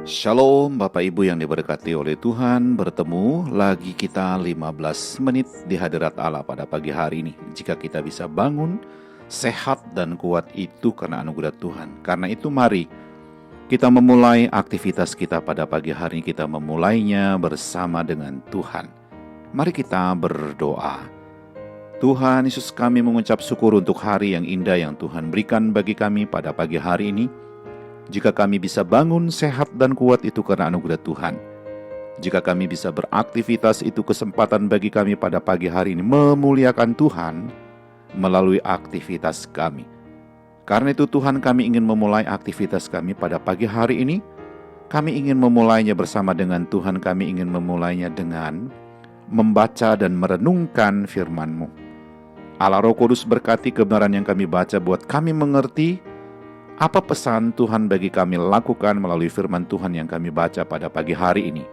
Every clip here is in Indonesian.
Shalom Bapak Ibu yang diberkati oleh Tuhan. Bertemu lagi kita 15 menit di hadirat Allah pada pagi hari ini. Jika kita bisa bangun sehat dan kuat itu karena anugerah Tuhan. Karena itu mari kita memulai aktivitas kita pada pagi hari ini. Kita memulainya bersama dengan Tuhan. Mari kita berdoa. Tuhan Yesus, kami mengucap syukur untuk hari yang indah yang Tuhan berikan bagi kami pada pagi hari ini. Jika kami bisa bangun sehat dan kuat itu karena anugerah Tuhan. Jika kami bisa beraktivitas itu kesempatan bagi kami pada pagi hari ini memuliakan Tuhan melalui aktivitas kami. Karena itu Tuhan, kami ingin memulai aktivitas kami pada pagi hari ini. Kami ingin memulainya bersama dengan Tuhan. Kami ingin memulainya dengan membaca dan merenungkan firman-Mu. Allah Roh Kudus berkati kebenaran yang kami baca buat kami mengerti apa pesan Tuhan bagi kami lakukan melalui firman Tuhan yang kami baca pada pagi hari ini.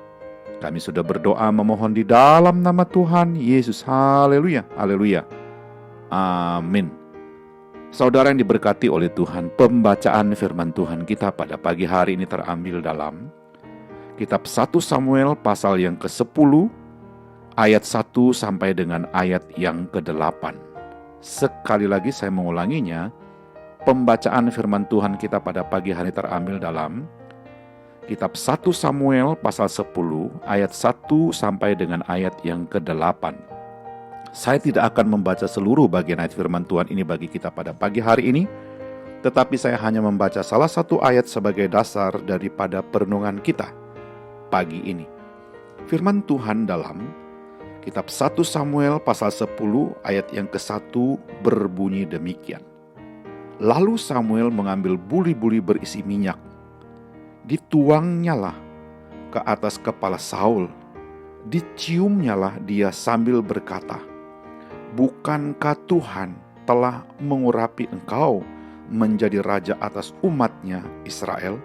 Kami sudah berdoa memohon di dalam nama Tuhan Yesus. Haleluya, haleluya. Amin. Saudara yang diberkati oleh Tuhan, pembacaan firman Tuhan kita pada pagi hari ini terambil dalam kitab 1 Samuel pasal yang ke-10 ayat 1 sampai dengan ayat yang ke-8. Sekali lagi saya mengulanginya. Pembacaan firman Tuhan kita pada pagi hari terambil dalam kitab 1 Samuel pasal 10 ayat 1 sampai dengan ayat yang ke-8. Saya tidak akan membaca seluruh bagian ayat firman Tuhan ini bagi kita pada pagi hari ini, tetapi saya hanya membaca salah satu ayat sebagai dasar daripada perenungan kita pagi ini. Firman Tuhan dalam kitab 1 Samuel pasal 10 ayat yang ke-1 berbunyi demikian. Lalu Samuel mengambil buli-buli berisi minyak, dituangnyalah ke atas kepala Saul, diciumnyalah dia sambil berkata, "Bukankah Tuhan telah mengurapi engkau menjadi raja atas umatnya Israel?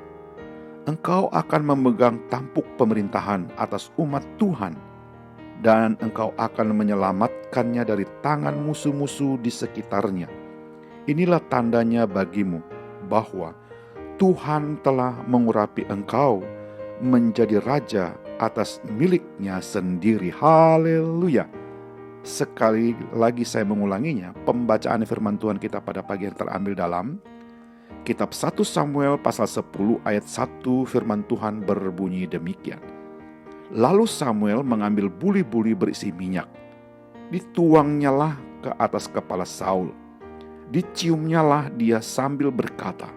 Engkau akan memegang tampuk pemerintahan atas umat Tuhan, dan engkau akan menyelamatkannya dari tangan musuh-musuh di sekitarnya. Inilah tandanya bagimu bahwa Tuhan telah mengurapi engkau menjadi raja atas miliknya sendiri." Haleluya. Sekali lagi saya mengulanginya, pembacaan firman Tuhan kita pada pagi yang terambil dalam kitab 1 Samuel pasal 10 ayat 1. Firman Tuhan berbunyi demikian. Lalu Samuel mengambil buli-buli berisi minyak, dituangnyalah ke atas kepala Saul, diciumnyalah dia sambil berkata,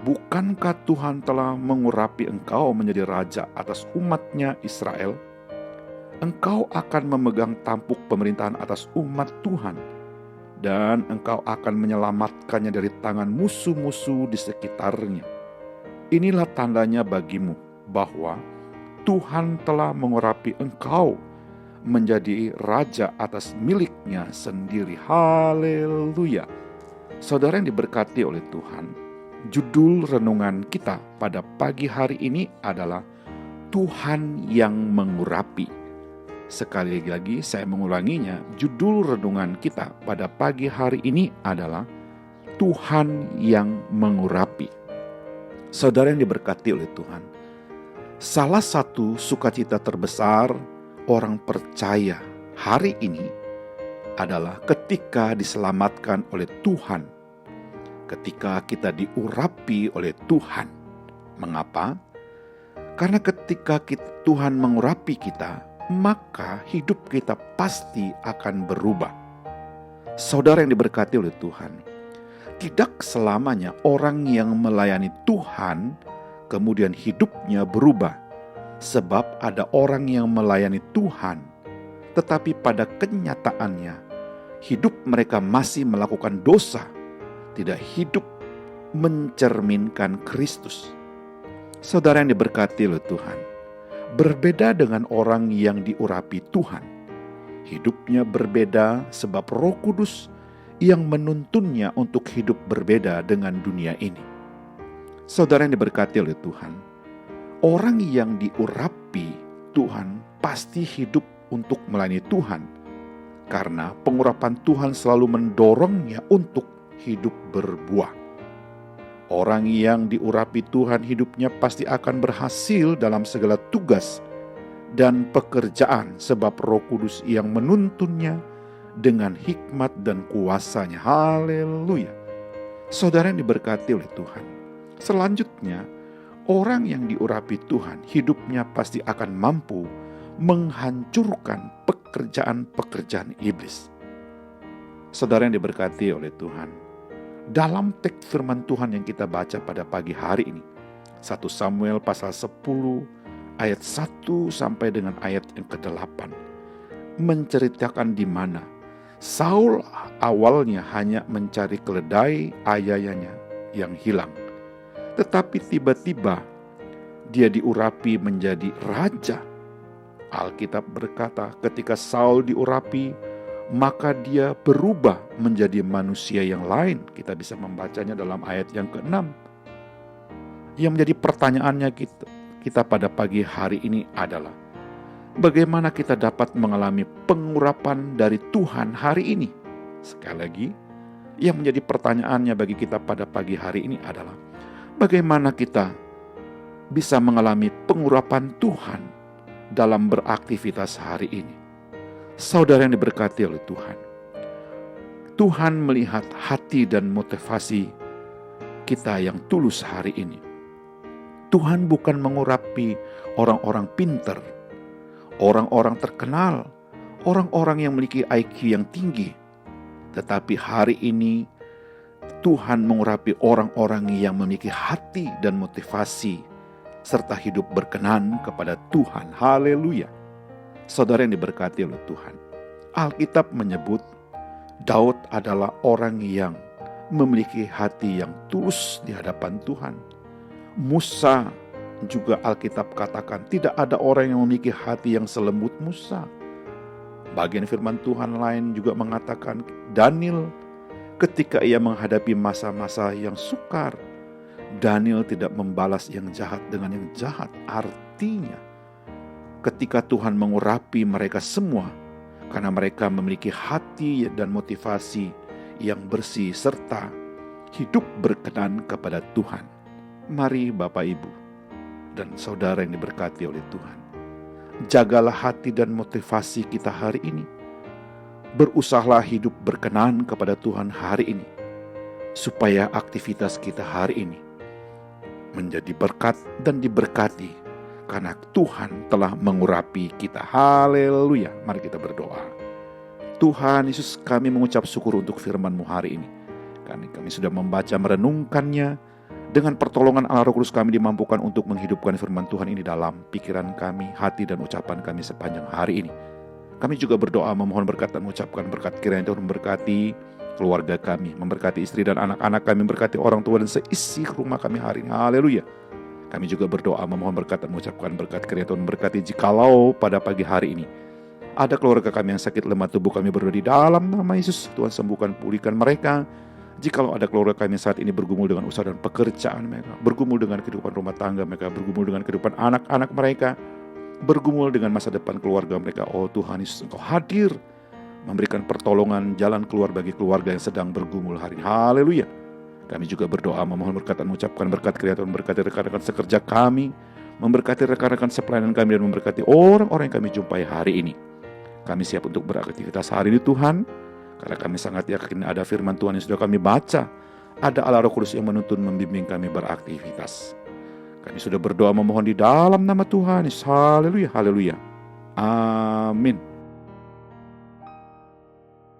"Bukankah Tuhan telah mengurapi engkau menjadi raja atas umatnya Israel? Engkau akan memegang tampuk pemerintahan atas umat Tuhan, dan engkau akan menyelamatkannya dari tangan musuh-musuh di sekitarnya. Inilah tandanya bagimu bahwa Tuhan telah mengurapi engkau menjadi raja atas miliknya sendiri." Haleluya. Saudara yang diberkati oleh Tuhan, judul renungan kita pada pagi hari ini adalah Tuhan yang mengurapi. Sekali lagi saya mengulanginya, judul renungan kita pada pagi hari ini adalah Tuhan yang mengurapi. Saudara yang diberkati oleh Tuhan, salah satu sukacita terbesar orang percaya hari ini adalah ketika diselamatkan oleh Tuhan, ketika kita diurapi oleh Tuhan. Mengapa? Karena ketika Tuhan mengurapi kita, maka hidup kita pasti akan berubah. Saudara yang diberkati oleh Tuhan, tidak selamanya orang yang melayani Tuhan kemudian hidupnya berubah. Sebab ada orang yang melayani Tuhan, tetapi pada kenyataannya hidup mereka masih melakukan dosa, tidak hidup mencerminkan Kristus. Saudara yang diberkati oleh Tuhan, berbeda dengan orang yang diurapi Tuhan. Hidupnya berbeda sebab Roh Kudus yang menuntunnya untuk hidup berbeda dengan dunia ini. Saudara yang diberkati oleh Tuhan, orang yang diurapi Tuhan pasti hidup untuk melayani Tuhan, karena pengurapan Tuhan selalu mendorongnya untuk hidup berbuah. Orang yang diurapi Tuhan hidupnya pasti akan berhasil dalam segala tugas dan pekerjaan, sebab Roh Kudus yang menuntunnya dengan hikmat dan kuasanya. Haleluya. Saudara yang diberkati oleh Tuhan, selanjutnya orang yang diurapi Tuhan hidupnya pasti akan mampu menghancurkan pekerjaan-pekerjaan iblis. Saudara yang diberkati oleh Tuhan, dalam teks firman Tuhan yang kita baca pada pagi hari ini, 1 Samuel pasal 10 ayat 1 sampai dengan ayat yang ke-8 menceritakan di mana Saul awalnya hanya mencari keledai ayahnya yang hilang. Tetapi tiba-tiba dia diurapi menjadi raja. Alkitab berkata ketika Saul diurapi, maka dia berubah menjadi manusia yang lain. Kita bisa membacanya dalam ayat yang ke-6. Yang menjadi pertanyaannya kita pada pagi hari ini adalah, bagaimana kita dapat mengalami pengurapan dari Tuhan hari ini? Sekali lagi, yang menjadi pertanyaannya bagi kita pada pagi hari ini adalah, bagaimana kita bisa mengalami pengurapan Tuhan dalam beraktivitas hari ini? Saudara yang diberkati oleh Tuhan, Tuhan melihat hati dan motivasi kita yang tulus hari ini. Tuhan bukan mengurapi orang-orang pintar, orang-orang terkenal, orang-orang yang memiliki IQ yang tinggi. Tetapi hari ini Tuhan mengurapi orang-orang yang memiliki hati dan motivasi serta hidup berkenan kepada Tuhan. Haleluya. Saudara yang diberkati oleh Tuhan, Alkitab menyebut Daud adalah orang yang memiliki hati yang tulus di hadapan Tuhan. Musa juga Alkitab katakan tidak ada orang yang memiliki hati yang selembut Musa. Bagian firman Tuhan lain juga mengatakan Daniel ketika ia menghadapi masa-masa yang sukar, Daniel tidak membalas yang jahat dengan yang jahat. Artinya ketika Tuhan mengurapi mereka semua karena mereka memiliki hati dan motivasi yang bersih serta hidup berkenan kepada Tuhan. Mari Bapak Ibu dan saudara yang diberkati oleh Tuhan, jagalah hati dan motivasi kita hari ini. Berusahalah hidup berkenan kepada Tuhan hari ini, supaya aktivitas kita hari ini menjadi berkat dan diberkati, karena Tuhan telah mengurapi kita. Haleluya. Mari kita berdoa. Tuhan Yesus, kami mengucap syukur untuk firman-Mu hari ini. Kami sudah membaca merenungkannya. Dengan pertolongan Allah Roh Kudus kami dimampukan untuk menghidupkan firman Tuhan ini dalam pikiran kami, hati dan ucapan kami sepanjang hari ini. Kami juga berdoa memohon berkat dan mengucapkan berkat, kiranya Tuhan memberkati keluarga kami, memberkati istri dan anak-anak kami, memberkati orang tua dan seisi rumah kami hari ini. Haleluya. Kami juga berdoa memohon berkat dan mengucapkan berkat, kiranya Tuhan memberkati jikalau pada pagi hari ini ada keluarga kami yang sakit lemah tubuh, kami berdoa di dalam nama Yesus, Tuhan sembuhkan, pulihkan mereka. Jikalau ada keluarga kami saat ini bergumul dengan usaha dan pekerjaan mereka, bergumul dengan kehidupan rumah tangga mereka, bergumul dengan kehidupan anak-anak mereka, bergumul dengan masa depan keluarga mereka, oh Tuhan Yesus, Engkau hadir memberikan pertolongan jalan keluar bagi keluarga yang sedang bergumul hari ini. Haleluya. Kami juga berdoa memohon berkat dan mengucapkan berkat, kiranya Tuhan memberkati rekan-rekan sekerja kami, memberkati rekan-rekan sepelayanan kami, dan memberkati orang-orang yang kami jumpai hari ini. Kami siap untuk beraktivitas hari ini Tuhan, karena kami sangat yakin ada firman Tuhan yang sudah kami baca. Ada Allah Roh Kudus yang menuntun membimbing kami beraktivitas. Kami sudah berdoa memohon di dalam nama Tuhan Yesus. Haleluya, haleluya. Amin.